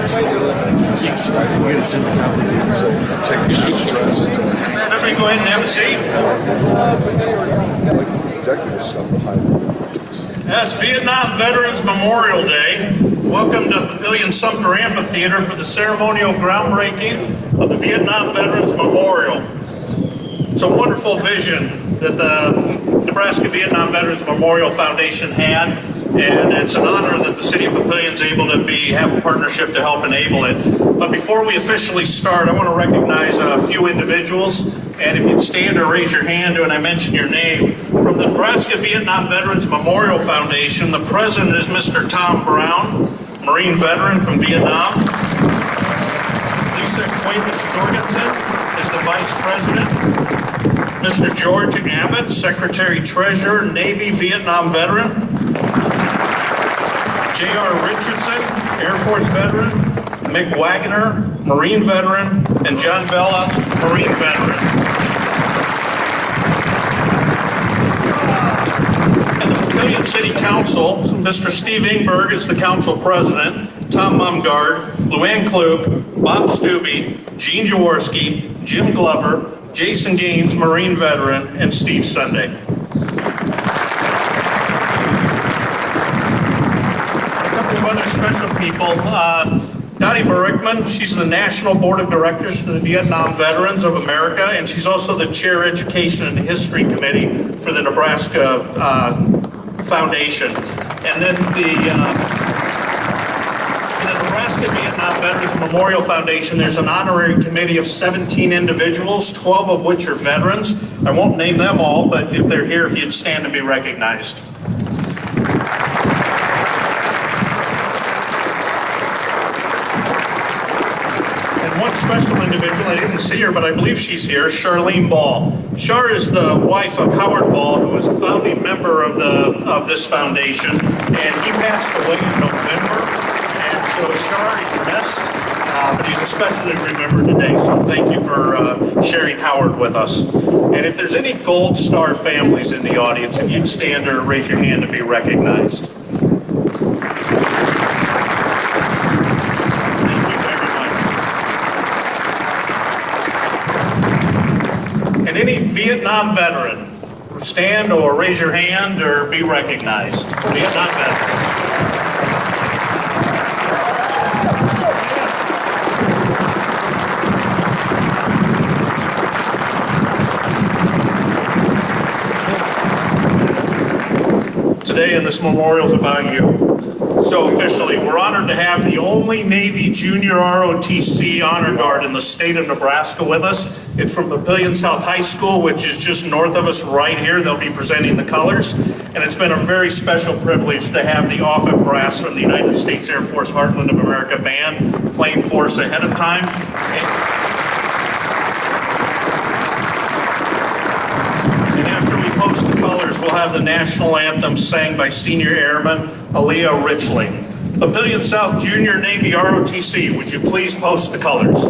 Everybody go ahead and have a seat. It's Vietnam Veterans Memorial Day. Welcome to Papillion Sumter Amphitheater for the ceremonial groundbreaking of the Vietnam Veterans Memorial. It's a wonderful vision that the Nebraska Vietnam Veterans Memorial Foundation had, and it's an honor that the City of Papillion is able to have a partnership to help enable it. But before we officially start, I want to recognize a few individuals, and if you'd stand or raise your hand when I mention your name. From the Nebraska Vietnam Veterans Memorial Foundation, the president is Mr. Tom Brown, Marine veteran from Vietnam. Lisa Cuevas-Jorgensen is the vice president. Mr. George Abbott, Secretary-Treasurer, Navy Vietnam veteran. J.R. Richardson, Air Force veteran. Mick Wagner, Marine veteran. And John Bella, Marine veteran. And the Papillion City Council, Mr. Steve Ingberg is the council president. Tom Mumgard, Luann Klug, Bob Stubbe, Gene Jaworski, Jim Glover, Jason Gaines, Marine veteran, and Steve Sunday. A couple of other special people. Dottie Burickman, she's the National Board of Directors for the Vietnam Veterans of America, and she's also the Chair Education and History Committee for the Nebraska Foundation. And then the Nebraska Vietnam Veterans Memorial Foundation, there's an honorary committee of 17 individuals, 12 of which are veterans. I won't name them all, but if they're here, if you'd stand to be recognized. And one special individual, I didn't see her, but I believe she's here, Charlene Ball. Char is the wife of Howard Ball, who was a founding member of this foundation, and he passed away in November. So Shar is missed, but he's especially remembered today. So thank you for sharing Howard with us. And if there's any Gold Star families in the audience, if you'd stand or raise your hand to be recognized. Thank you very much. And any Vietnam veteran, stand or raise your hand or be recognized. Vietnam veterans. Today, and this memorial is about you. So officially, we're honored to have the only Navy Junior ROTC Honor Guard in the state of Nebraska with us. It's from Papillion South High School, which is just north of us right here. They'll be presenting the colors. And it's been a very special privilege to have the Offutt Brass from the United States Air Force Heartland of America Band playing for us ahead of time. We'll have the National Anthem sang by Senior Airman Aaliyah Richley. Papillion South Junior Navy ROTC, would you please post the colors?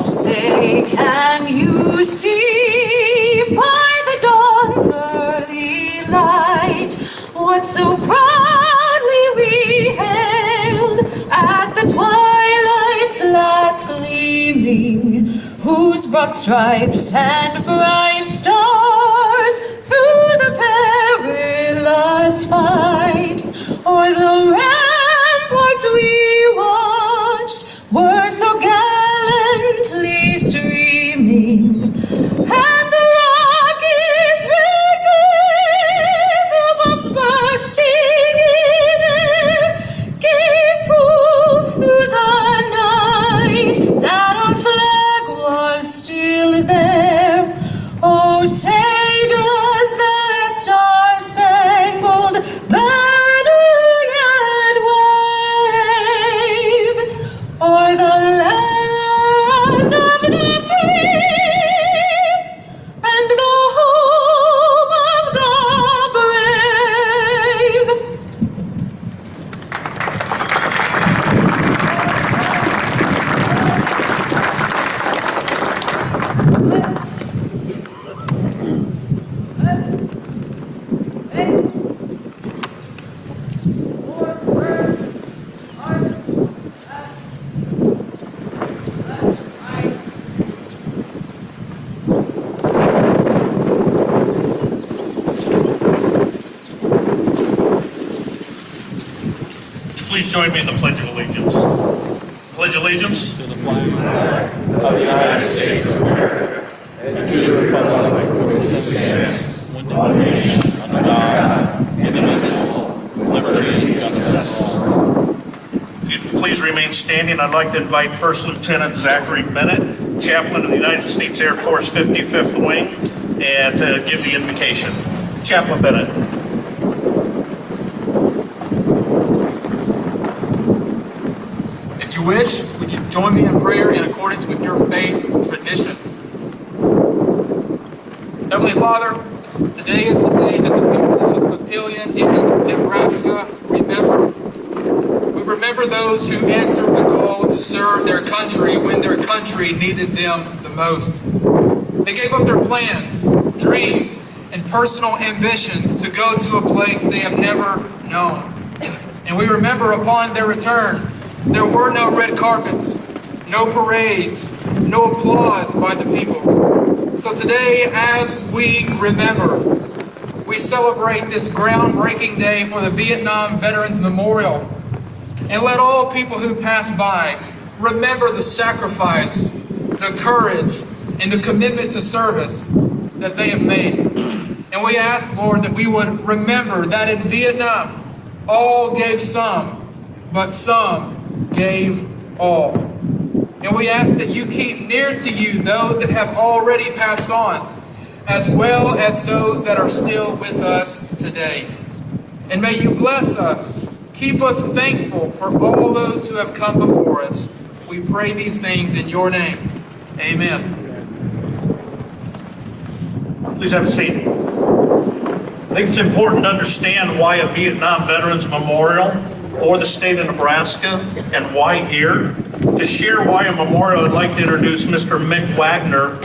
Oh, say, can you see by the dawn's early light what so proudly we hailed at the twilight's last gleaming, whose broad stripes and bright stars through the perilous fight o'er the ramparts we watched were so gallantly streaming, and the rockets red glare, the bombs bursting in air, gave proof through the night that our flag was still there. Oh, say does that star-spangled banner yet wave o'er the land of the free and the home of the brave? Please join me in the Pledge of Allegiance. Pledge allegiance to the flag of the United States of America and to the republic for which it stands, one nation, under God, indivisible, with liberty and justice for all. If you'd please remain standing, I'd like to invite First Lieutenant Zachary Bennett, Chaplain of the United States Air Force 55th Wing, and to give the invocation. Chaplain Bennett. If you wish, would you join me in prayer in accordance with your faith tradition? Heavenly Father, today is the day that the people of Papillion in Nebraska remember. We remember those who answered the call to serve their country when their country needed them the most. They gave up their plans, dreams, and personal ambitions to go to a place they have never known. And we remember upon their return, there were no red carpets, no parades, no applause by the people. So today, as we remember, we celebrate this groundbreaking day for the Vietnam Veterans Memorial. And let all people who pass by remember the sacrifice, the courage, and the commitment to service that they have made. And we ask, Lord, that we would remember that in Vietnam, all gave some, but some gave all. And we ask that you keep near to you those that have already passed on, as well as those that are still with us today. And may you bless us, keep us thankful for all those who have come before us. We pray these things in your name. Amen. Please have a seat. I think it's important to understand why a Vietnam Veterans Memorial for the state of Nebraska and why here. To share why a memorial, I'd like to introduce Mr. Mick Wagner.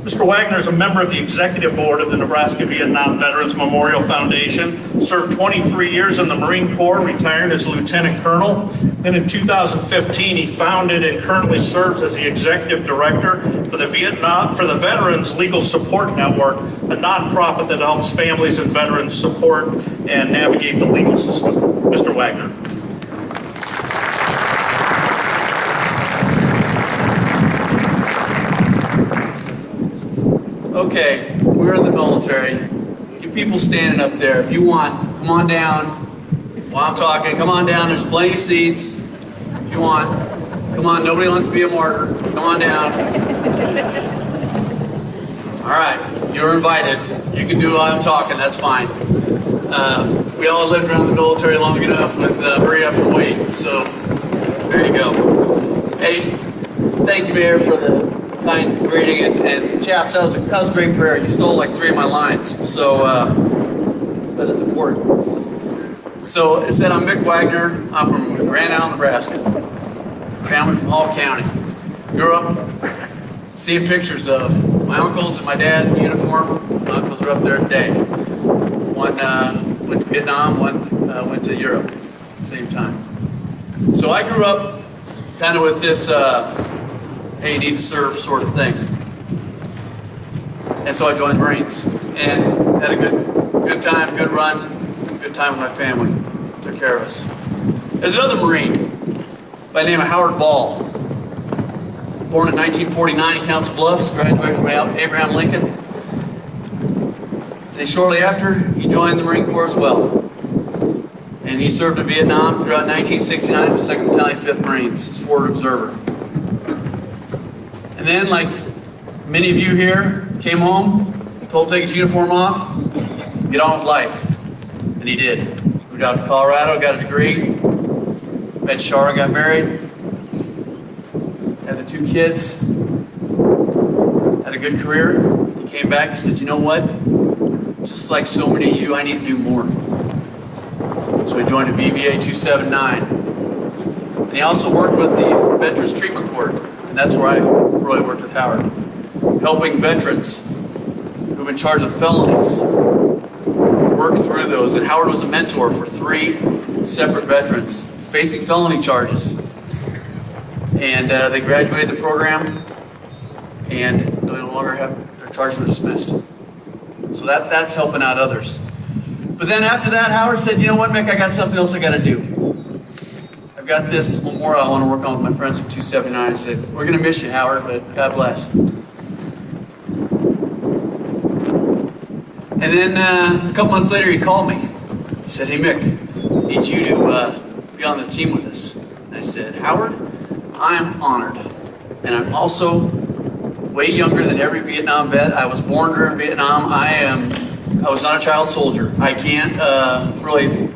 Mr. Wagner is a member of the executive board of the Nebraska Vietnam Veterans Memorial Foundation, served 23 years in the Marine Corps, retired as a lieutenant colonel. Then in 2015, he founded and currently serves as the executive director for the Veterans Legal Support Network, a nonprofit that helps families and veterans support and navigate the legal system. Mr. Wagner. Okay, we're in the military. You people standing up there, if you want, come on down. While I'm talking, come on down. There's plenty of seats. If you want, come on. Nobody wants to be a martyr. Come on down. All right, you're invited. You can do while I'm talking. That's fine. We all lived around the military long enough with hurry up and wait. So there you go. Hey, thank you, Mayor, for the kind greeting, and chaps, that was a great prayer. You stole like 3 of my lines, so that is important. So it said, I'm Mick Wagner. I'm from Grand Island, Nebraska. Family from Hall County. Grew up seeing pictures of my uncles and my dad in uniform. My uncles were up there today. One went to Vietnam, one went to Europe at the same time. So I grew up kind of with this, hey, you need to serve sort of thing. And so I joined the Marines and had a good time, good run, good time with my family. Took care of us. There's another Marine by the name of Howard Ball. Born in 1949 in Council Bluffs, graduated from Abraham Lincoln. And shortly after, he joined the Marine Corps as well. And he served in Vietnam throughout 1969 with 2nd Battalion, 5th Marines, as forward observer. And then, like many of you here, came home, told to take his uniform off, get on with life. And he did. Moved out to Colorado, got a degree, met Shara, got married, had the 2 kids, had a good career. He came back, he said, you know what? Just like so many of you, I need to do more. So he joined a VBA 279. And he also worked with the Veterans Treatment Court, and that's where I really worked with Howard, helping veterans who've been charged with felonies work through those. And Howard was a mentor for 3 separate veterans facing felony charges. And they graduated the program, and they no longer have their charges were dismissed. So that's helping out others. But then after that, Howard said, you know what, Mick, I got something else I got to do. I've got this memorial I want to work on with my friends from 279. I said, we're going to miss you, Howard, but God bless. And then a couple months later, he called me. He said, hey, Mick, I need you to be on the team with us. And I said, Howard, I'm honored. And I'm also way younger than every Vietnam vet. I was born during Vietnam. I was not a child soldier. I can't really.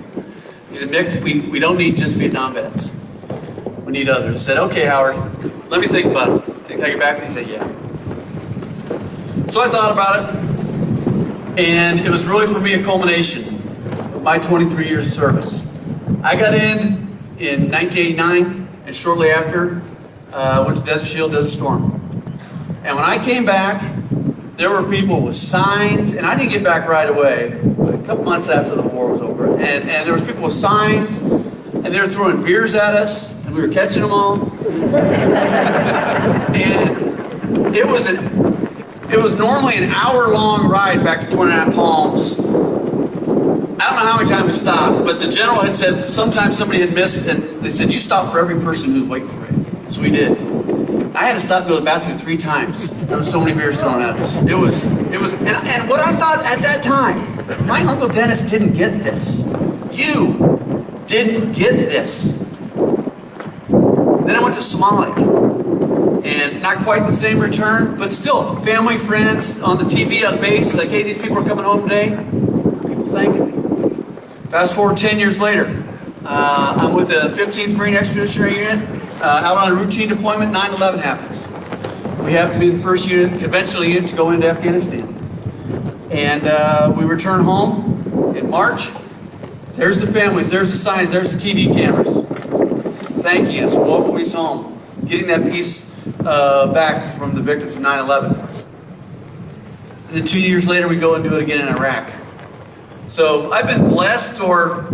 He said, Mick, we don't need just Vietnam vets. We need others. I said, okay, Howard, let me think about it. Can I get back? And he said, yeah. So I thought about it. And it was really, for me, a culmination of my 23 years of service. I got in 1989, and shortly after, went to Desert Shield, Desert Storm. And when I came back, there were people with signs, and I didn't get back right away, a couple months after the war was over. And there was people with signs, and they were throwing beers at us, and we were catching them all. And it was normally an hour-long ride back to 29 Palms. I don't know how many times we stopped, but the general had said sometimes somebody had missed, and they said, you stop for every person who's waiting for it. So we did. I had to stop and go to the bathroom 3 times. There were so many beers thrown at us. It was, and what I thought at that time, my Uncle Dennis didn't get this. You didn't get this. Then I went to Somalia. And not quite the same return, but still, family, friends, on the TV, on base, like, hey, these people are coming home today. People thanking me. Fast forward 10 years later, I'm with the 15th Marine Expeditionary Unit, out on a routine deployment. 9/11 happens. We happen to be the first unit, conventional unit, to go into Afghanistan. And we return home in March. There's the families, there's the signs, there's the TV cameras. Thanking us, welcoming us home, getting that peace back from the victims of 9/11. And then 2 years later, we go and do it again in Iraq. So I've been blessed, or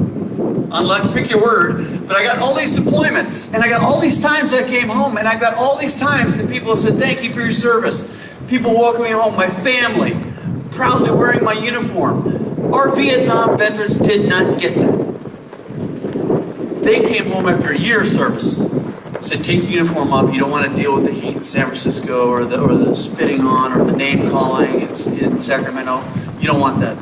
unlucky, pick your word, but I got all these deployments, and I got all these times that I came home, and I got all these times that people have said, thank you for your service. People welcoming me home, my family, proudly wearing my uniform. Our Vietnam veterans did not get that. They came home after a year of service. Said, take your uniform off. You don't want to deal with the heat in San Francisco, or the spitting on, or the name calling in Sacramento. You don't want that.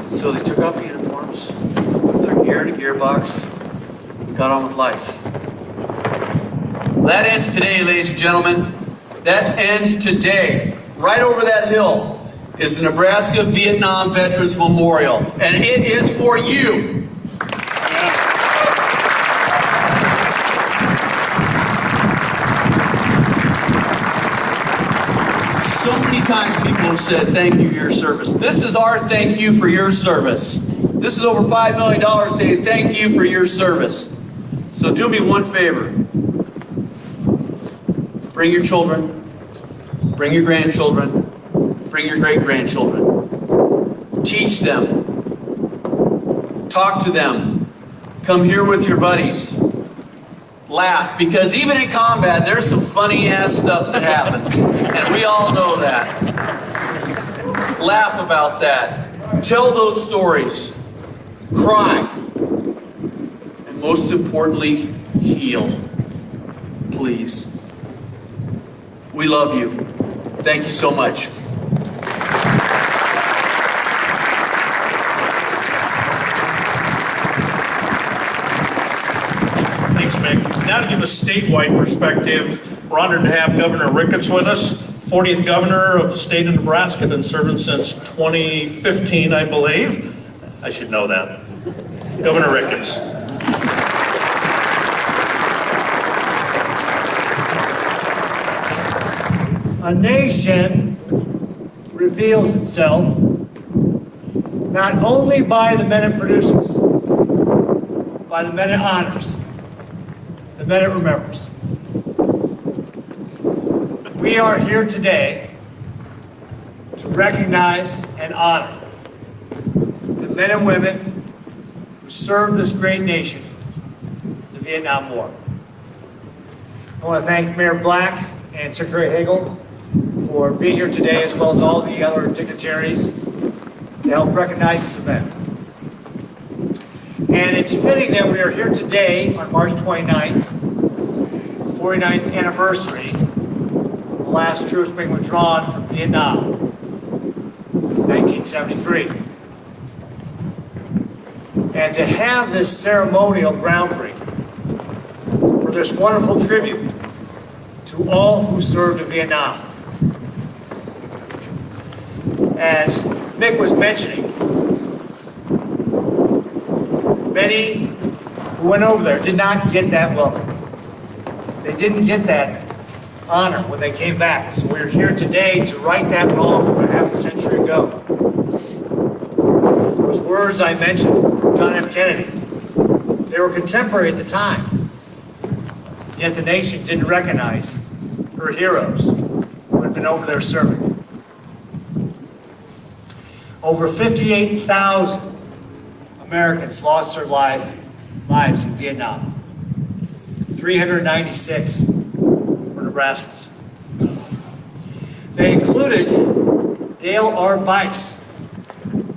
So they took off the uniforms, put their gear in a gearbox, and got on with life. Well, that ends today, ladies and gentlemen. That ends today. Right over that hill is the Nebraska Vietnam Veterans Memorial, and it is for you. So many times people have said, thank you for your service. This is our thank you for your service. This is over $5 million saying thank you for your service. So do me one favor. Bring your children, bring your grandchildren, bring your great-grandchildren. Teach them. Talk to them. Come here with your buddies. Laugh, because even in combat, there's some funny-ass stuff that happens, and we all know that. Laugh about that. Tell those stories. Cry. And most importantly, heal. Please. We love you. Thank you so much. Thanks, Mick. Now to give a statewide perspective, we're honored to have Governor Ricketts with us, 40th governor of the state of Nebraska, been serving since 2015, I believe. I should know that. Governor Ricketts. A nation reveals itself not only by the men it produces, by the men it honors, the men it remembers. We are here today to recognize and honor the men and women who served this great nation in the Vietnam War. I want to thank Mayor Black and Secretary Hagel for being here today, as well as all the other dignitaries, to help recognize this event. And it's fitting that we are here today on March 29th, 49th anniversary of the last troops being withdrawn from Vietnam, 1973. And to have this ceremonial groundbreaking for this wonderful tribute to all who served in Vietnam. As Mick was mentioning, many who went over there did not get that welcome. They didn't get that honor when they came back. So we're here today to right that wrong from a half a century ago. Those words I mentioned from John F. Kennedy, they were contemporary at the time. Yet the nation didn't recognize her heroes who had been over there serving. Over 58,000 Americans lost their lives in Vietnam. 396 were Nebraskans. They included Dale R. Bice,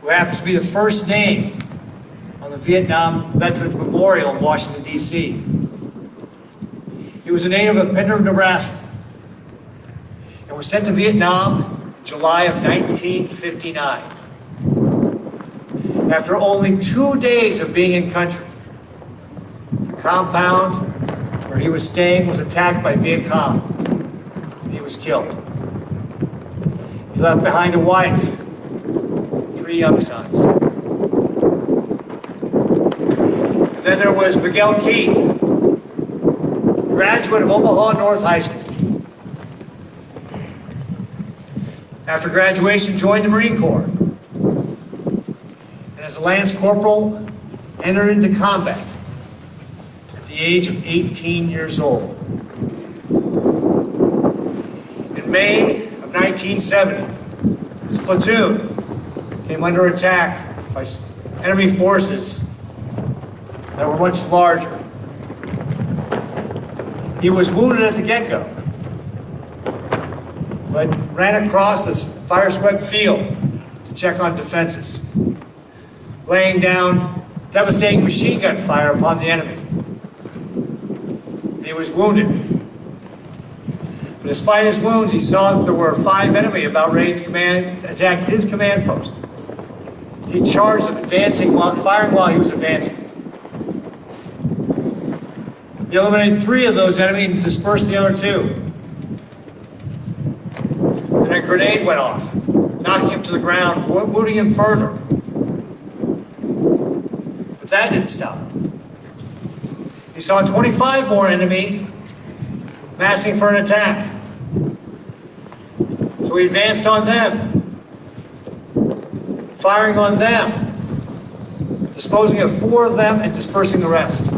who happens to be the first name on the Vietnam Veterans Memorial in Washington, D.C. He was a native of Pender, Nebraska, and was sent to Vietnam in July of 1959. After only 2 days of being in country, the compound where he was staying was attacked by Viet Cong, and he was killed. He left behind a wife, 3 young sons. And then there was Miguel Keith, graduate of Omaha North High School. After graduation, joined the Marine Corps. And as a Lance Corporal, entered into combat at the age of 18 years old. In May of 1970, his platoon came under attack by enemy forces that were much larger. He was wounded at the get-go, but ran across this fire-swept field to check on defenses, laying down devastating machine gun fire upon the enemy. And he was wounded. But despite his wounds, he saw that there were 5 enemy about ready to attack his command post. He charged them, firing while he was advancing. He eliminated 3 of those enemy and dispersed the other 2. Then a grenade went off, knocking him to the ground, wounding him further. But that didn't stop him. He saw 25 more enemy massing for an attack. So he advanced on them, firing on them, disposing of 4 of them and dispersing the rest.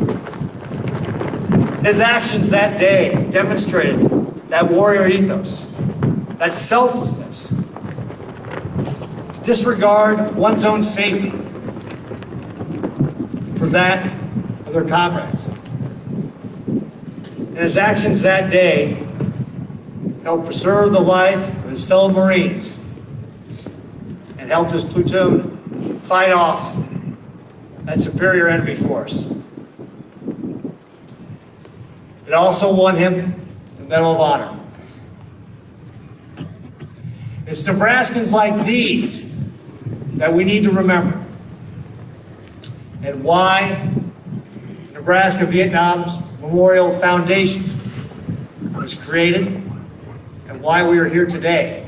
His actions that day demonstrated that warrior ethos, that selflessness, to disregard one's own safety for that of their comrades. And his actions that day helped preserve the life of his fellow Marines and helped his platoon fight off that superior enemy force. It also won him the Medal of Honor. It's Nebraskans like these that we need to remember, and why the Nebraska Vietnam Memorial Foundation was created, and why we are here today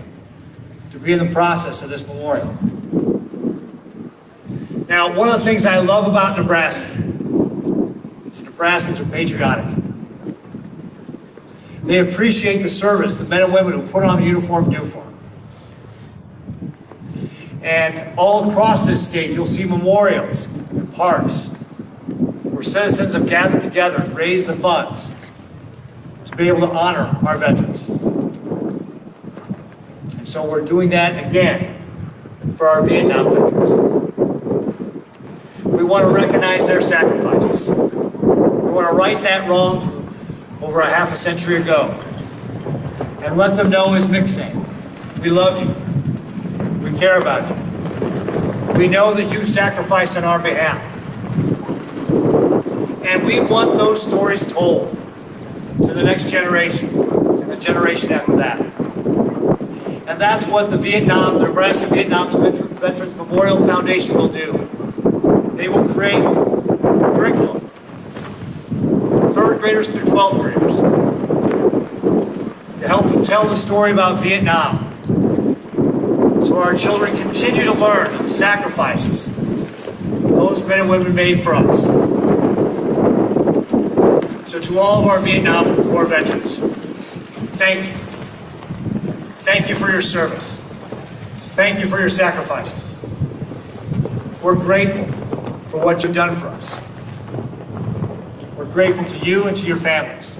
to be in the process of this memorial. Now, one of the things I love about Nebraska is that Nebraskans are patriotic. They appreciate the service the men and women who put on the uniform do for them. And all across this state, you'll see memorials and parks where citizens have gathered together and raised the funds to be able to honor our veterans. And so we're doing that again for our Vietnam veterans. We want to recognize their sacrifices. We want to right that wrong from over a half a century ago and let them know, as Mick said, we love you. We care about you. We know that you sacrificed on our behalf. And we want those stories told to the next generation and the generation after that. And that's what the Nebraska Vietnam Veterans Memorial Foundation will do. They will create curriculum for 3rd graders through 12th graders to help them tell the story about Vietnam, so our children continue to learn of the sacrifices those men and women made for us. So to all of our Vietnam War veterans, thank you. Thank you for your service. Thank you for your sacrifices. We're grateful for what you've done for us. We're grateful to you and to your families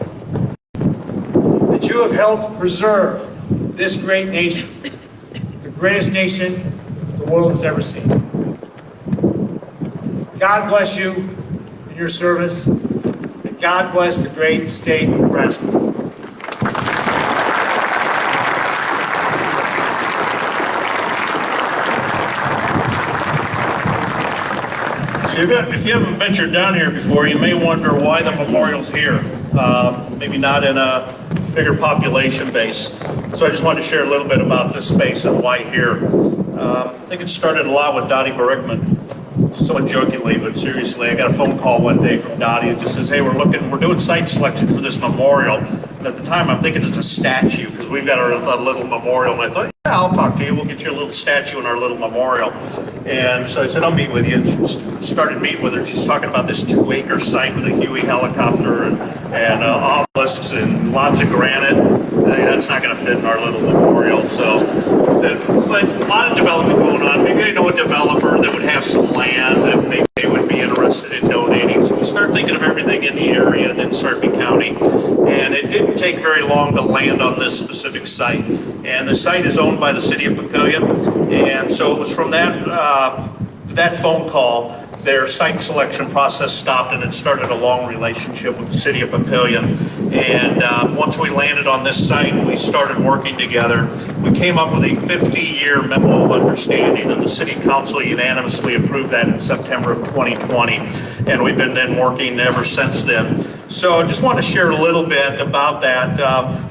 that you have helped preserve this great nation, the greatest nation the world has ever seen. God bless you in your service, and God bless the great state of Nebraska. If you haven't ventured down here before, you may wonder why the memorial's here. Maybe not in a bigger population base. So I just wanted to share a little bit about this space and why here. I think it started a lot with Dottie Barickman. Somewhat jokingly, but seriously, I got a phone call one day from Dottie. It just says, hey, we're doing site selection for this memorial. And at the time, I'm thinking it's a statue, because we've got a little memorial. And I thought, yeah, I'll talk to you. We'll get you a little statue in our little memorial. And so I said, I'll meet with you. And she started meeting with her. She's talking about this 2-acre site with a Huey helicopter and obelisks and lots of granite. That's not going to fit in our little memorial. So, but a lot of development going on. Maybe I know a developer that would have some land that maybe they would be interested in donating. So we start thinking of everything in the area and in Sarpy County. And it didn't take very long to land on this specific site. And the site is owned by the city of Papillion. And so it was from that phone call, their site selection process stopped, and it started a long relationship with the city of Papillion. And once we landed on this site, we started working together. We came up with a 50-year memo of understanding, and the city council unanimously approved that in September of 2020. And we've been then working ever since then. So I just want to share a little bit about that.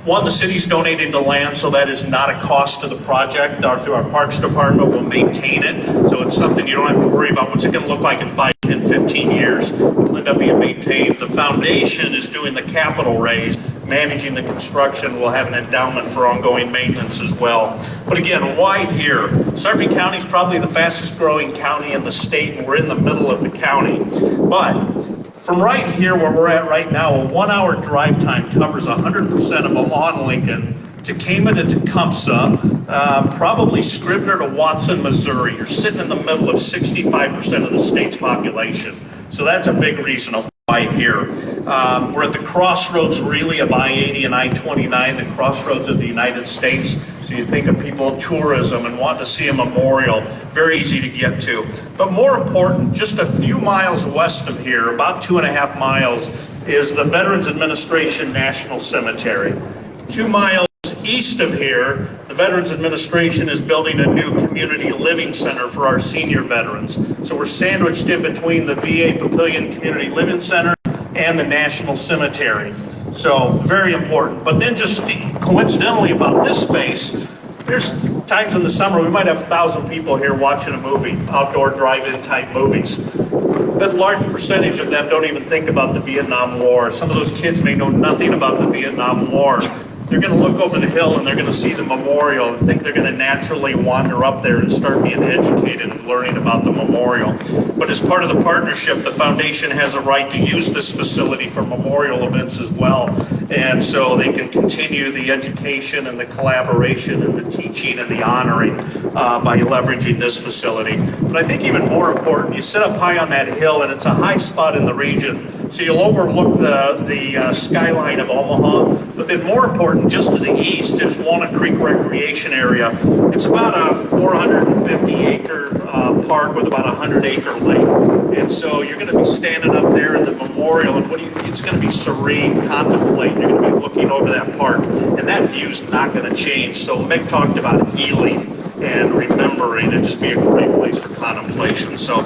One, the city's donating the land, so that is not a cost to the project. Through our Parks Department, we'll maintain it. So it's something you don't have to worry about. What's it going to look like in 5, 10, 15 years? It'll end up being maintained. The foundation is doing the capital raise, managing the construction. We'll have an endowment for ongoing maintenance as well. But again, why here? Sarpy County is probably the fastest growing county in the state, and we're in the middle of the county. But from right here where we're at right now, a 1-hour drive time covers 100% of Omaha and Lincoln, Tecama to Tecumseh, probably Scribner to Watson, Missouri. You're sitting in the middle of 65% of the state's population. So that's a big reason. Right here. We're at the crossroads really of I-80 and I-29, the crossroads of the United States. So you think of people, tourism, and want to see a memorial, very easy to get to. But more important, just a few miles west of here, about 2.5 miles, is the Veterans Administration National Cemetery. 2 miles east of here, the Veterans Administration is building a new community living center for our senior veterans. So we're sandwiched in between the VA Papillion Community Living Center and the National Cemetery. So very important. But then just coincidentally about this space, there's times in the summer we might have 1,000 people here watching a movie, outdoor drive-in type movies. But a large percentage of them don't even think about the Vietnam War. Some of those kids may know nothing about the Vietnam War. They're going to look over the hill and they're going to see the memorial and think they're going to naturally wander up there and start being educated and learning about the memorial. But as part of the partnership, the foundation has a right to use this facility for memorial events as well. And so they can continue the education and the collaboration and the teaching and the honoring by leveraging this facility. But I think even more important, you sit up high on that hill and it's a high spot in the region. So you'll overlook the skyline of Omaha. But then more important, just to the east is Walnut Creek Recreation Area. It's about a 450-acre park with about a 100-acre lake. And so you're going to be standing up there in the memorial, and it's going to be serene, contemplating. You're going to be looking over that park, and that view's not going to change. So Mick talked about healing and remembering. It'd just be a great place for contemplation. So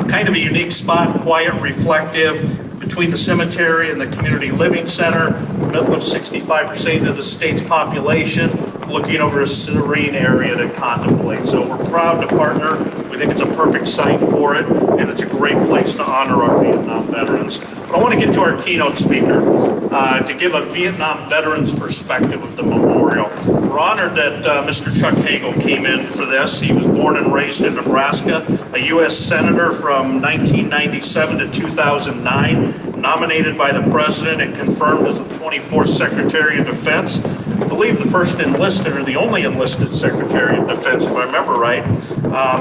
kind of a unique spot, quiet, reflective, between the cemetery and the community living center, middle of 65% of the state's population, looking over a serene area to contemplate. So we're proud to partner. We think it's a perfect site for it, and it's a great place to honor our Vietnam veterans. But I want to get to our keynote speaker to give a Vietnam veterans perspective of the memorial. We're honored that Mr. Chuck Hagel came in for this. He was born and raised in Nebraska, a U.S. Senator from 1997 to 2009, nominated by the President and confirmed as the 24th Secretary of Defense. I believe the first enlisted, or the only enlisted Secretary of Defense, if I remember right.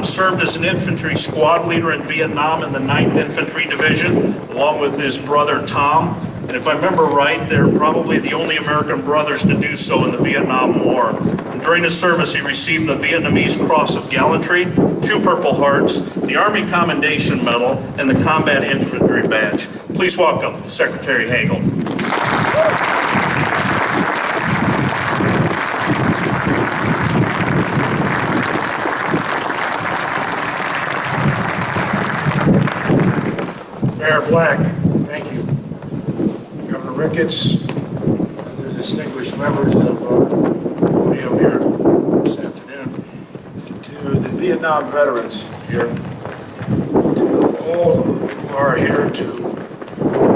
Served as an infantry squad leader in Vietnam in the 9th Infantry Division, along with his brother Tom. And if I remember right, they're probably the only American brothers to do so in the Vietnam War. And during his service, he received the Vietnamese Cross of Gallantry, 2 Purple Hearts, the Army Commendation Medal, and the Combat Infantry Badge. Please welcome Secretary Hagel. Mayor Black, thank you. Governor Ricketts, the distinguished members of the podium here this afternoon, to the Vietnam veterans here, to all who are here to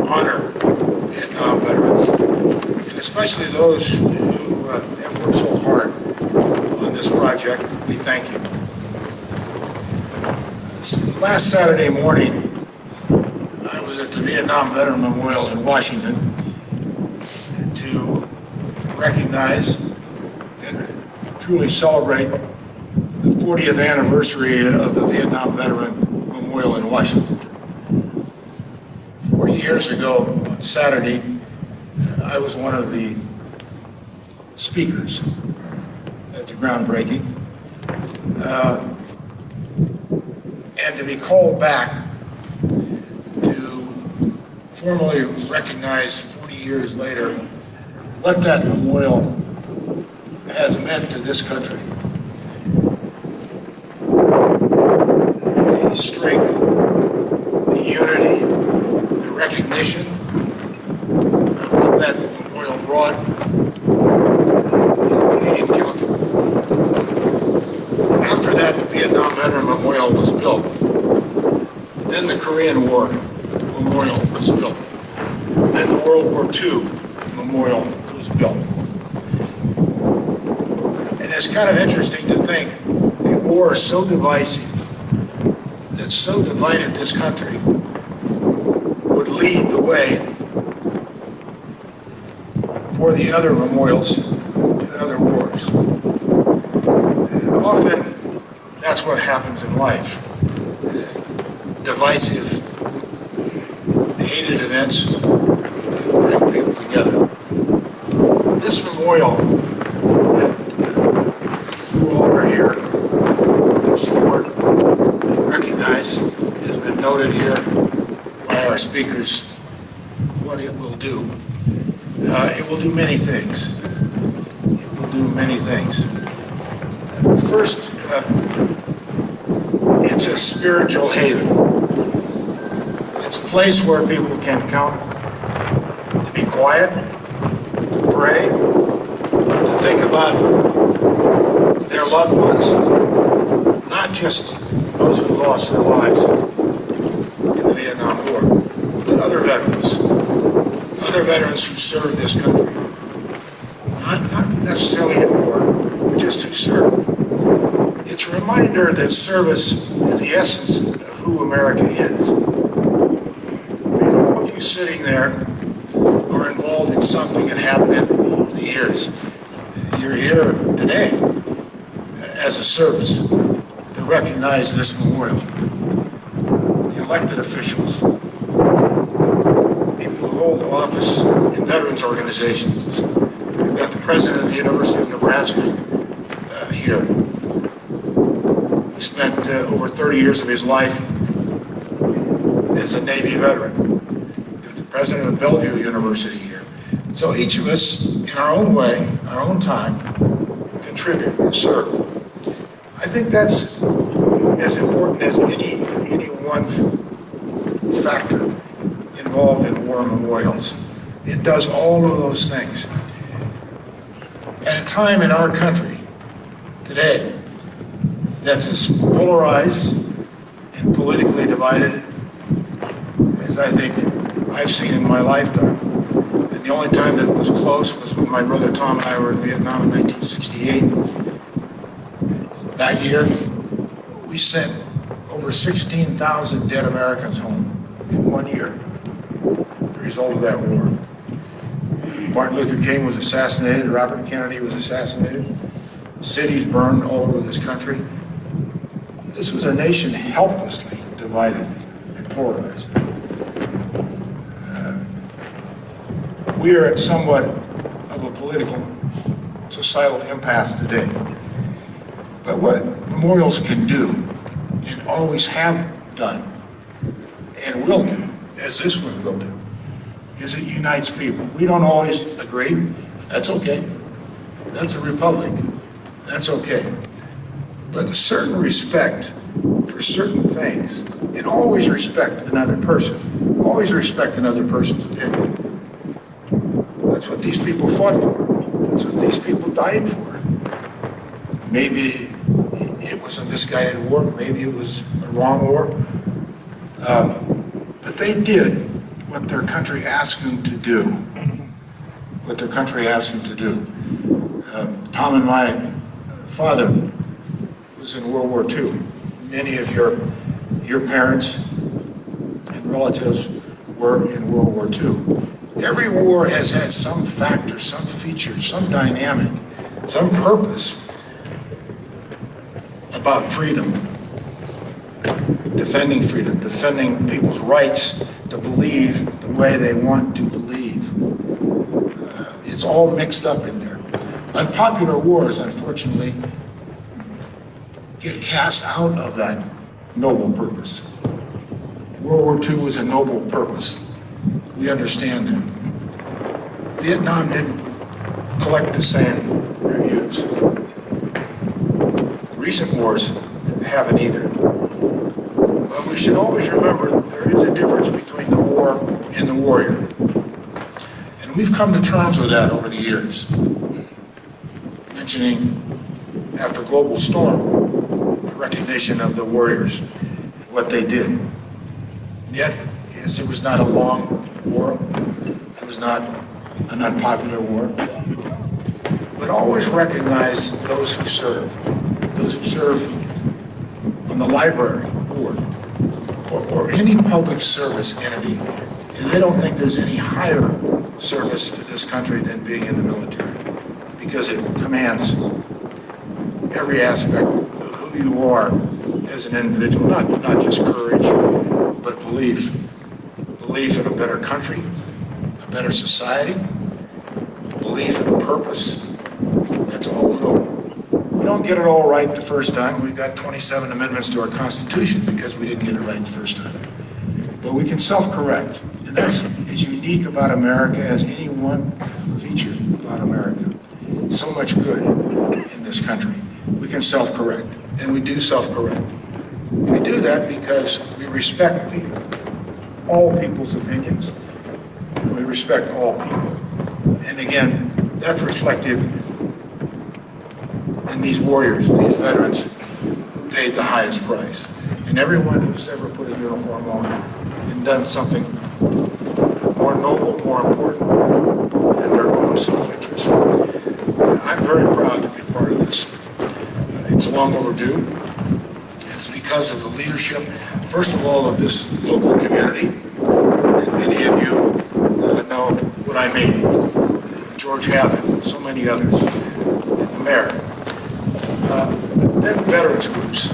honor Vietnam veterans, and especially those who have worked so hard on this project, we thank you. Last Saturday morning, I was at the Vietnam Veterans Memorial in Washington to recognize and truly celebrate the 40th anniversary of the Vietnam Veterans Memorial in Washington. 40 years ago on Saturday, I was one of the speakers at the groundbreaking. And to be called back to formally recognize 40 years later what that memorial has meant to this country. The strength, the unity, the recognition of what that memorial brought is really incalculable. After that Vietnam Veteran Memorial was built, then the Korean War Memorial was built. Then the World War II Memorial was built. And it's kind of interesting to think a war so divisive, that so divided this country, would lead the way for the other memorials to other wars. And often, that's what happens in life. Divisive hated events that bring people together. This memorial that you all are here to support and recognize has been noted here by our speakers what it will do. It will do many things. It will do many things. First, it's a spiritual haven. It's a place where people can come to be quiet, to pray, to think about their loved ones, not just those who lost their lives in the Vietnam War, but other veterans who served this country. Not necessarily in war, but just who served. It's a reminder that service is the essence of who America is. And all of you sitting there are involved in something that happened over the years. You're here today as a service to recognize this memorial. The elected officials, people who hold office in veterans organizations. We've got the president of the University of Nebraska here, who spent over 30 years of his life as a Navy veteran. We've got the president of Bellevue University here. So each of us, in our own way, our own time, contribute and serve. I think that's as important as any one factor involved in war memorials. It does all of those things. At a time in our country today that's as polarized and politically divided as I think I've seen in my lifetime. And the only time that it was close was when my brother Tom and I were in Vietnam in 1968. That year, we sent over 16,000 dead Americans home in 1 year, the result of that war. Martin Luther King was assassinated, Robert Kennedy was assassinated, cities burned all over this country. This was a nation helplessly divided and polarized. We are at somewhat of a political, societal impasse today. But what memorials can do, and always have done, and will do, as this one will do, is it unites people. We don't always agree. That's okay. That's a republic. That's okay. But a certain respect for certain things, and always respect another person. Always respect another person's opinion. That's what these people fought for. That's what these people died for. Maybe it was a misguided war. Maybe it was a wrong war. But they did what their country asked them to do. What their country asked them to do. Tom and my father was in World War II. Many of your parents and relatives were in World War II. Every war has had some factor, some feature, some dynamic, some purpose about freedom, defending people's rights to believe the way they want to believe. It's all mixed up in there. Unpopular wars, unfortunately, get cast out of that noble purpose. World War II was a noble purpose. We understand that. Vietnam didn't collect the same reviews. Recent wars haven't either. But we should always remember that there is a difference between the war and the warrior. And we've come to terms with that over the years. Mentioning, after Global Storm, the recognition of the warriors, what they did. Yet, yes, it was not a long war. It was not an unpopular war. But always recognize those who serve. Those who serve on the library board or any public service entity. And I don't think there's any higher service to this country than being in the military, because it commands every aspect of who you are as an individual, not just courage, but belief belief in a better country, a better society, belief in a purpose. That's all the goal. We don't get it all right the first time. We've got 27 amendments to our Constitution because we didn't get it right the first time. But we can self-correct. And that's as unique about America as any one feature about America. So much good in this country. We can self-correct, and we do self-correct. We do that because we respect all people's opinions, and we respect all people. And again, that's reflective in these warriors, these veterans who paid the highest price. And everyone who's ever put a uniform on and done something more noble, more important than their own self-interest. I'm very proud to be part of this. It's long overdue. It's because of the leadership, first of all, of this local community. And many of you know what I mean. George Abbott, so many others, and the mayor. Then veterans groups,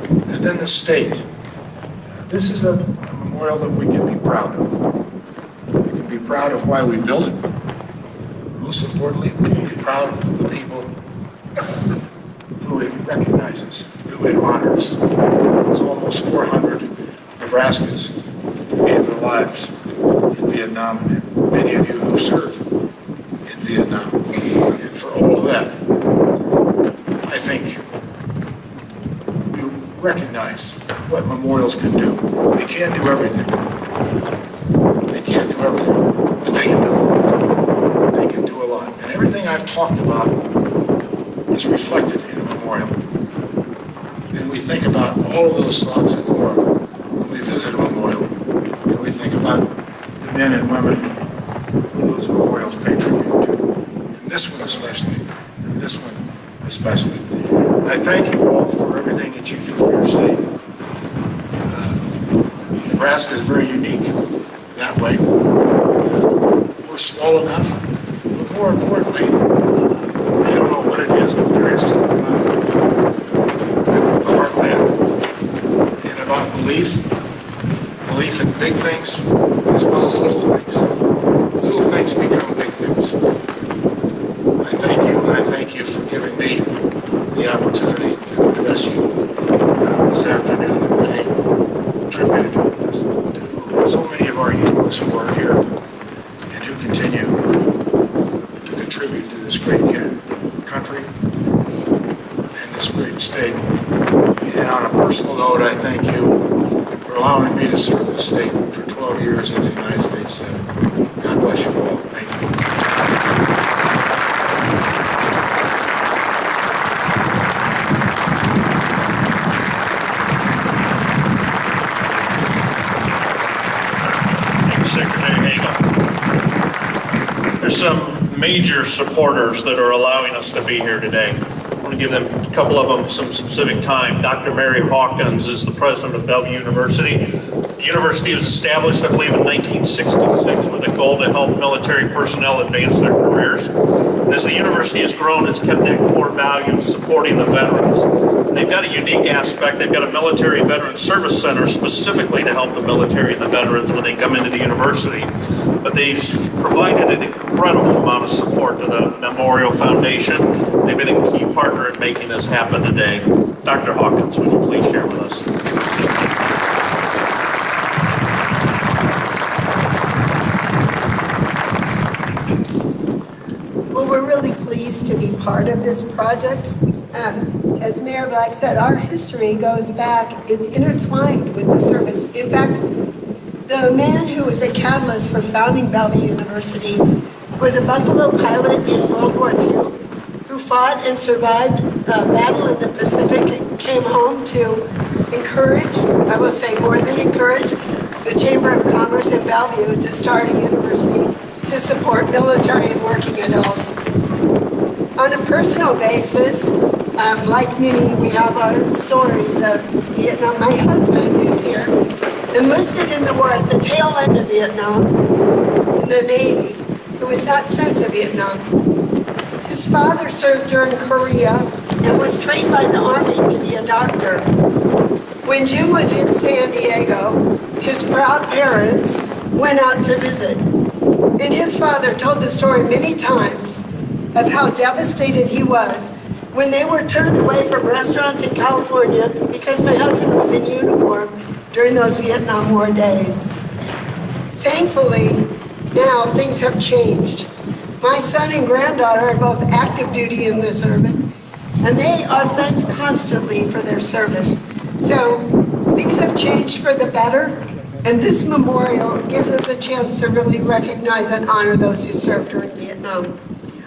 and then the state. This is a memorial that we can be proud of. We can be proud of why we built it. Most importantly, we can be proud of the people who it recognizes, who it honors. It's almost 400 Nebraskans who gave their lives in Vietnam, and many of you who served in Vietnam. And for all of that, I think we recognize what memorials can do. They can't do everything. They can't do everything, but they can do a lot. They can do a lot. And everything I've talked about is reflected in a memorial. And we think about all of those thoughts and more when we visit a memorial. And we think about the men and women who those memorials pay tribute to. And this one especially. And this one especially. I thank you all for everything that you do for your state. Nebraska is very unique that way. We're small enough, but more importantly, I don't know what it is, but there is something about the heartland and about belief in big things as well as little things. Little things become big things. I thank you, and I thank you for giving me the opportunity to address you this afternoon and pay tribute to so many of our heroes who are here and who continue to contribute to this great country and this great state. And on a personal note, I thank you for allowing me to serve the state for 12 years in the United States Senate. God bless you all. Thank you. Secretary Hagel. There's some major supporters that are allowing us to be here today. I want to give them, a couple of them, some specific time. Dr. Mary Hawkins is the president of Bellevue University. The university was established, I believe, in 1966 with a goal to help military personnel advance their careers. And as the university has grown, it's kept that core value of supporting the veterans. They've got a unique aspect. They've got a military veteran service center specifically to help the military and the veterans when they come into the university. But they've provided an incredible amount of support to the Memorial Foundation. They've been a key partner in making this happen today. Dr. Hawkins, would you please share with us? Well, we're really pleased to be part of this project. As Mayor Black said, our history goes back, it's intertwined with the service. In fact, the man who was a catalyst for founding Bellevue University was a Buffalo pilot in World War II who fought and survived a battle in the Pacific and came home to encourage, I will say more than encourage, the Chamber of Commerce in Bellevue to start a university to support military and working adults. On a personal basis, like many, we have our stories of Vietnam. My husband, who's here, enlisted in the war at the tail end of Vietnam in the Navy, who was not sent to Vietnam. His father served during Korea and was trained by the Army to be a doctor. When Jim was in San Diego, his proud parents went out to visit. And his father told the story many times of how devastated he was when they were turned away from restaurants in California because my husband was in uniform during those Vietnam War days. Thankfully, now things have changed. My son and granddaughter are both active duty in the service, and they are thanked constantly for their service. So things have changed for the better, and this memorial gives us a chance to really recognize and honor those who served during Vietnam.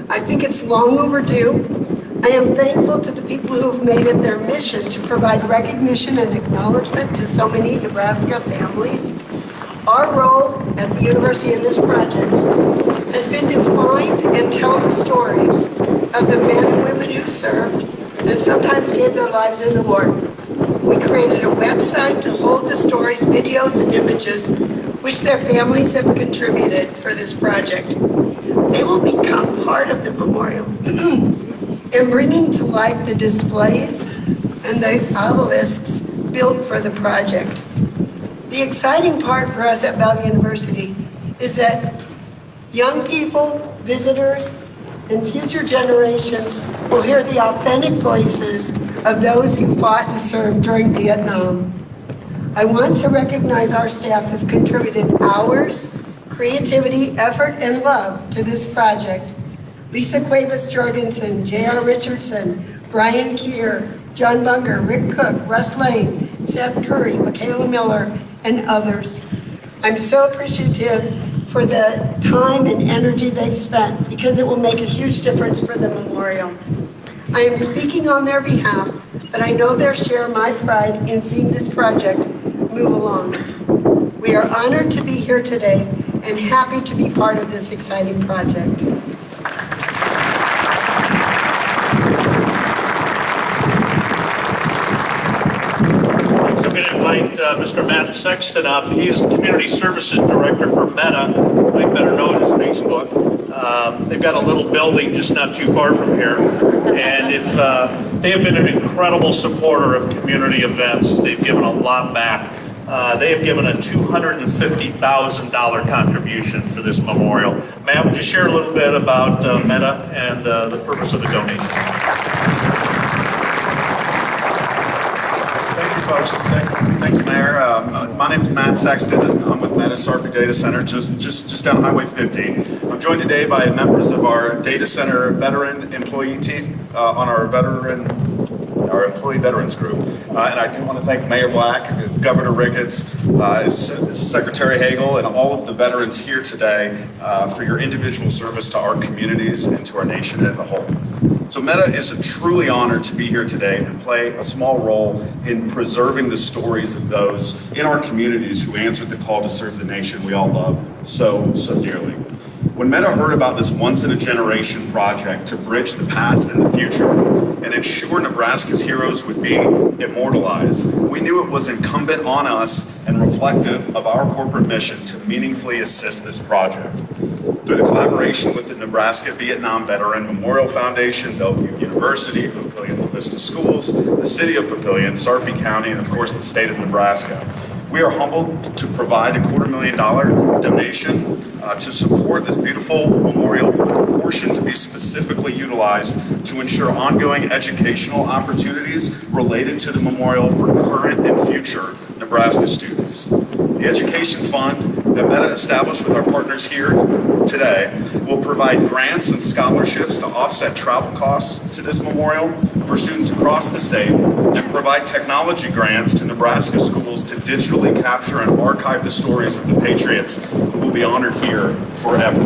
I think it's long overdue. I am thankful to the people who have made it their mission to provide recognition and acknowledgement to so many Nebraska families. Our role at the university in this project has been to find and tell the stories of the men and women who served and sometimes gave their lives in the war. We created a website to hold the stories, videos, and images which their families have contributed for this project. They will become part of the memorial in bringing to life the displays and the obelisks built for the project. The exciting part for us at Bellevue University is that young people, visitors, and future generations will hear the authentic voices of those who fought and served during Vietnam. I want to recognize our staff who've contributed hours, creativity, effort, and love to this project. Lisa Cuevas-Jorgensen, J.R. Richardson, Brian Keir, John Bunger, Rick Cook, Russ Lane, Seth Curry, Michaela Miller, and others. I'm so appreciative for the time and energy they've spent because it will make a huge difference for the memorial. I am speaking on their behalf, but I know they'll share my pride in seeing this project move along. We are honored to be here today and happy to be part of this exciting project. Mr. Matt Sexton up. He's the Community Services Director for Meta. You might better know it as Facebook. They've got a little building just not too far from here. And if they have been an incredible supporter of community events, they've given a lot back. They have given a $250,000 contribution for this memorial. Matt, would you share a little bit about Meta and the purpose of the donation? Folks. Thank you, Mayor. My name is Matt Sexton, and I'm with Meta Sarpy Data Center, just down Highway 50. I'm joined today by members of our data center veteran employee team on our employee veterans group. And I do want to thank Mayor Black, Governor Ricketts, Secretary Hagel, and all of the veterans here today for your individual service to our communities and to our nation as a whole. So Meta is truly honored to be here today and play a small role in preserving the stories of those in our communities who answered the call to serve the nation we all love so dearly. When Meta heard about this once-in-a-generation project to bridge the past and the future and ensure Nebraska's heroes would be immortalized, we knew it was incumbent on us and reflective of our corporate mission to meaningfully assist this project. Through the collaboration with the Nebraska Vietnam Veterans Memorial Foundation, Bellevue University, Papillion La Vista Schools, the City of Papillion, Sarpy County, and of course the state of Nebraska, we are humbled to provide a $250,000 donation to support this beautiful memorial, with a portion to be specifically utilized to ensure ongoing educational opportunities related to the memorial for current and future Nebraska students. The education fund that Meta established with our partners here today will provide grants and scholarships to offset travel costs to this memorial for students across the state and provide technology grants to Nebraska schools to digitally capture and archive the stories of the patriots who will be honored here forever.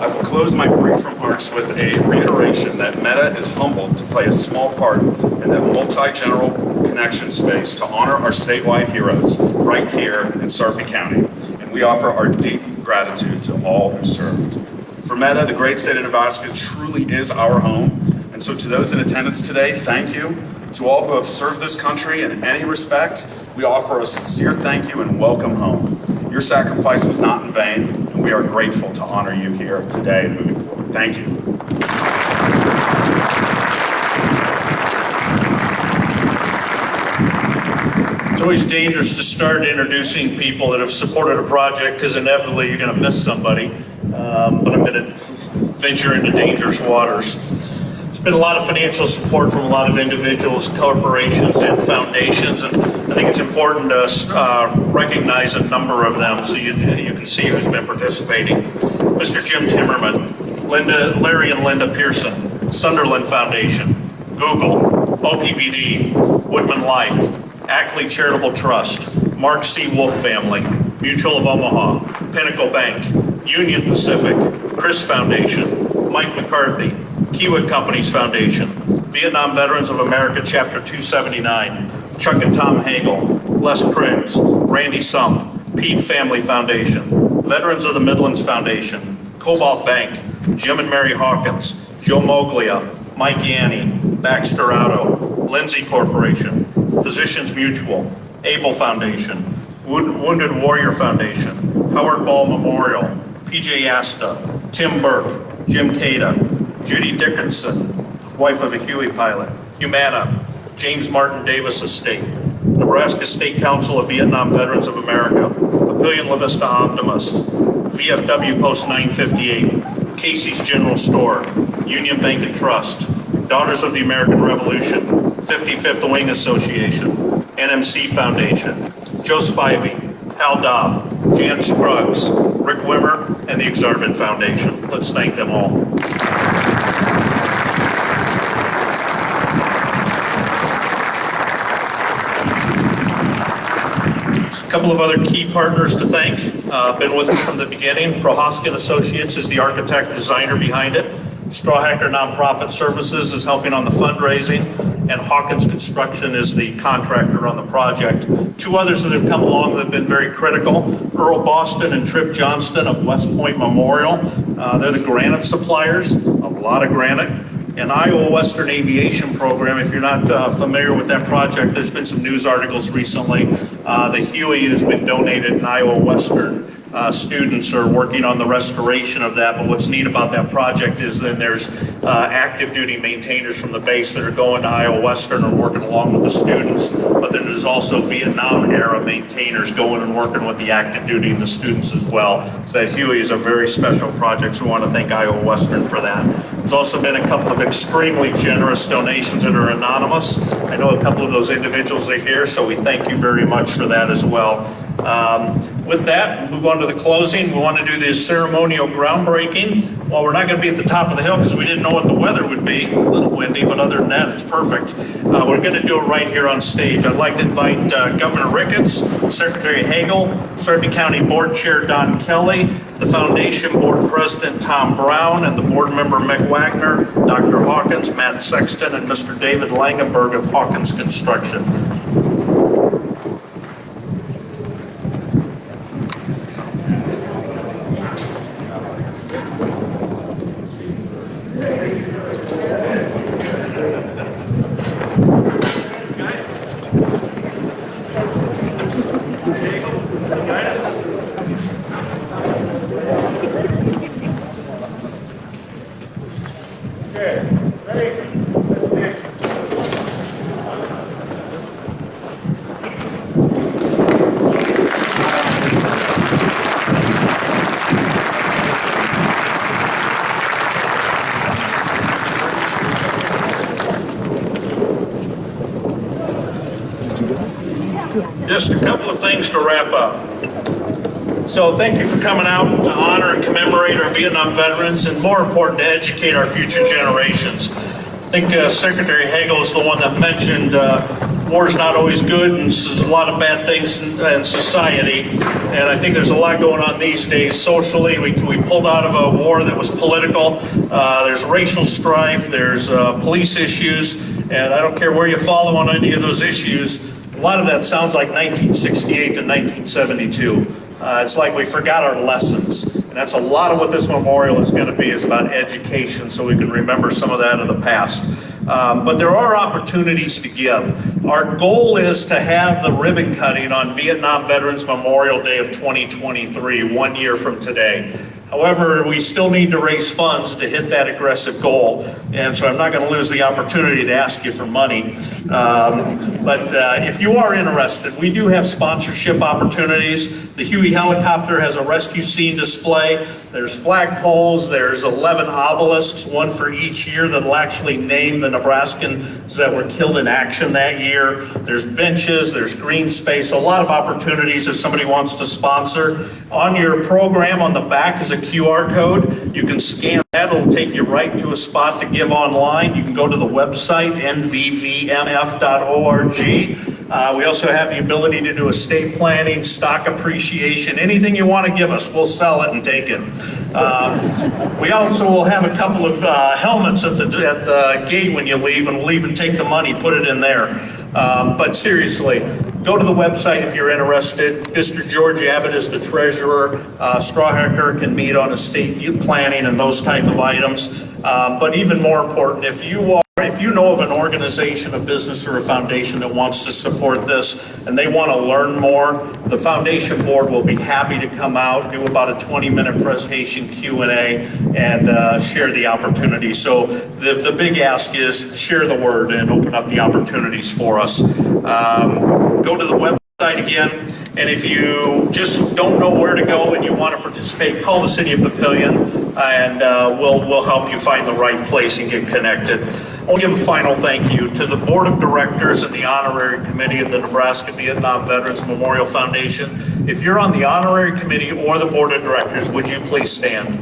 I will close my brief remarks with a reiteration that Meta is humbled to play a small part in that multi-general connection space to honor our statewide heroes right here in Sarpy County. And we offer our deep gratitude to all who served. For Meta, the great state of Nebraska truly is our home. And so to those in attendance today, thank you. To all who have served this country in any respect, we offer a sincere thank you and welcome home. Your sacrifice was not in vain, and we are grateful to honor you here today and moving forward. Thank you. It's always dangerous to start introducing people that have supported a project because inevitably you're going to miss somebody. But I'm going to venture into dangerous waters. There's been a lot of financial support from a lot of individuals, corporations, and foundations, and I think it's important to recognize a number of them so you can see who's been participating. Mr. Jim Timmerman, Larry and Linda Pearson, Sunderland Foundation, Google, OPPD, Woodman Life, Ackley Charitable Trust, Mark C. Wolf Family, Mutual of Omaha, Pinnacle Bank, Union Pacific, Chris Foundation, Mike McCarthy, Kiewit Companies Foundation, Vietnam Veterans of America Chapter 279, Chuck and Tom Hagel, Les Criggs, Randy Sump, Pete Family Foundation, Veterans of the Midlands Foundation, Cobalt Bank, Jim and Mary Hawkins, Joe Moglia, Mike Yanni, Baxter Auto, Lindsay Corporation, Physicians Mutual, Able Foundation, Wounded Warrior Foundation, Howard Ball Memorial, PJ Asta, Tim Burke, Jim Cada, Judy Dickinson, wife of a Huey pilot, Humana, James Martin Davis Estate, Nebraska State Council of Vietnam Veterans of America, Papillion La Vista Optimist, VFW Post 958, Casey's General Store, Union Bank and Trust, Daughters of the American Revolution, 55th Wing Association, NMC Foundation, Joe Spivey, Hal Dobb, Jan Scruggs, Rick Wimmer, and the Exarban Foundation. Let's thank them all. A couple of other key partners to thank. Been with us from the beginning. Rotc Associates is the architect designer behind it. Strawhacker Nonprofit Services is helping on the fundraising, and Hawkins Construction is the contractor on the project. Two others that have come along that have been very critical, Earl Boston and Trip Johnston of West Point Memorial. They're the granite suppliers, a lot of granite. And Iowa Western Aviation Program, if you're not familiar with that project, there's been some news articles recently. The Huey has been donated, and Iowa Western students are working on the restoration of that. But what's neat about that project is then there's active duty maintainers from the base that are going to Iowa Western and working along with the students. But then there's also Vietnam era maintainers going and working with the active duty and the students as well. So that Huey is a very special project, so we want to thank Iowa Western for that. There's also been a couple of extremely generous donations that are anonymous. I know a couple of those individuals are here, so we thank you very much for that as well. With that, we'll move on to the closing. We want to do this ceremonial groundbreaking. Well, we're not going to be at the top of the hill because we didn't know what the weather would be. A little windy, but other than that, it's perfect. We're going to do it right here on stage. I'd like to invite Governor Ricketts, Secretary Hagel, Sarpy County Board Chair Don Kelly, the Foundation Board President Tom Brown, and the board member Mick Wagner, Dr. Hawkins, Matt Sexton, and Mr. David Langenberg of Hawkins Construction. Just a couple of things to wrap up. So thank you for coming out to honor and commemorate our Vietnam veterans, and more important, to educate our future generations. I think Secretary Hagel is the one that mentioned war's not always good, and there's a lot of bad things in society. And I think there's a lot going on these days socially. We pulled out of a war that was political. There's racial strife. There's police issues. And I don't care where you follow on any of those issues. A lot of that sounds like 1968 to 1972. It's like we forgot our lessons. And that's a lot of what this memorial is going to be, is about education, so we can remember some of that in the past. But there are opportunities to give. Our goal is to have the ribbon cutting on Vietnam Veterans Memorial Day of 2023, 1 year from today. However, we still need to raise funds to hit that aggressive goal, and so I'm not going to lose the opportunity to ask you for money. But if you are interested, we do have sponsorship opportunities. The Huey helicopter has a rescue scene display. There's flagpoles, there's 11 obelisks, one for each year that'll actually name the Nebraskans that were killed in action that year. There's benches, there's green space, a lot of opportunities if somebody wants to sponsor. On your program on the back is a QR code. You can scan that, it'll take you right to a spot to give online. You can go to the website, nvvmf.org. We also have the ability to do estate planning, stock appreciation, anything you want to give us, we'll sell it and take it. We also will have a couple of helmets at the gate when you leave, and we'll even take the money, put it in there. But seriously, go to the website if you're interested. Mr. George Abbott is the treasurer. Strawhacker can meet on estate planning and those type of items. But even more important, if you know of an organization, a business, or a foundation that wants to support this and they want to learn more, the foundation board will be happy to come out, do about a 20-minute presentation, Q&A, and share the opportunity. So the big ask is share the word and open up the opportunities for us. Go to the website again, and if you just don't know where to go and you want to participate, call the City of Papillion, and we'll help you find the right place and get connected. I want to give a final thank you to the Board of Directors and the Honorary Committee of the Nebraska Vietnam Veterans Memorial Foundation. If you're on the Honorary Committee or the Board of Directors, would you please stand?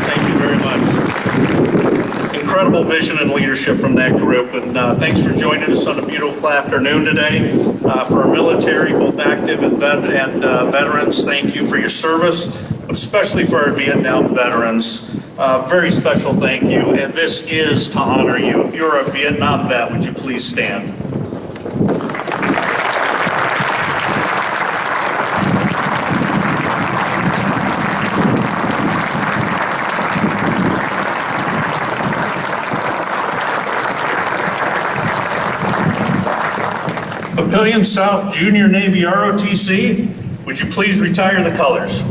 Thank you very much. Incredible vision and leadership from that group, and thanks for joining us on a beautiful afternoon today. For our military, both active and veterans, thank you for your service, but especially for our Vietnam veterans. Very special thank you, and this is to honor you. If you're a Vietnam vet, would you please stand? Papillion South Junior Navy ROTC, would you please retire the colors?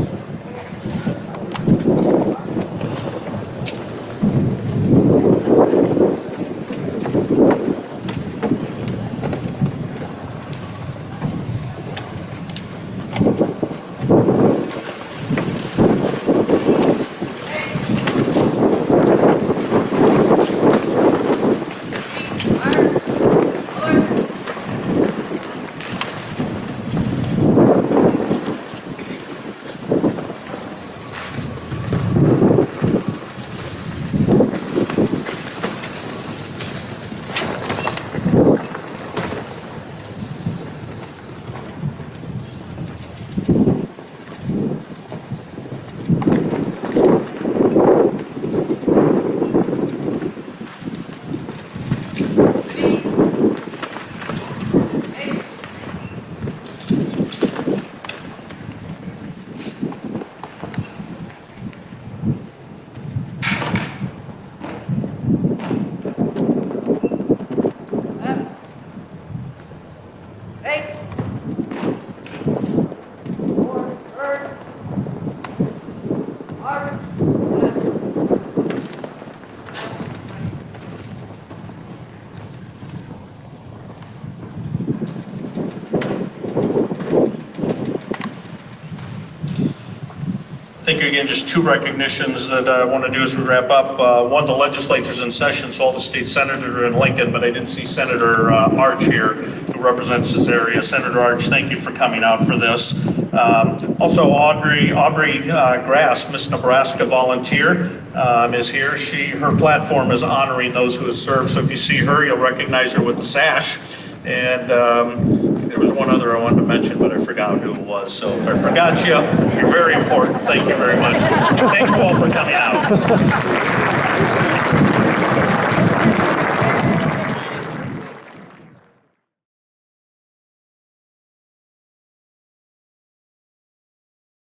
Thank you again. Just two recognitions that I want to do as we wrap up. One, the legislature's in session, so all the state senators are in Lincoln, but I didn't see Senator Arch here, who represents this area. Senator Arch, thank you for coming out for this. Also, Aubrey Grass, Miss Nebraska volunteer, is here. Her platform is honoring those who have served, so if you see her, you'll recognize her with the sash. And there was one other I wanted to mention, but I forgot who it was. So if I forgot you, you're very important. Thank you very much. Thank you all for coming out.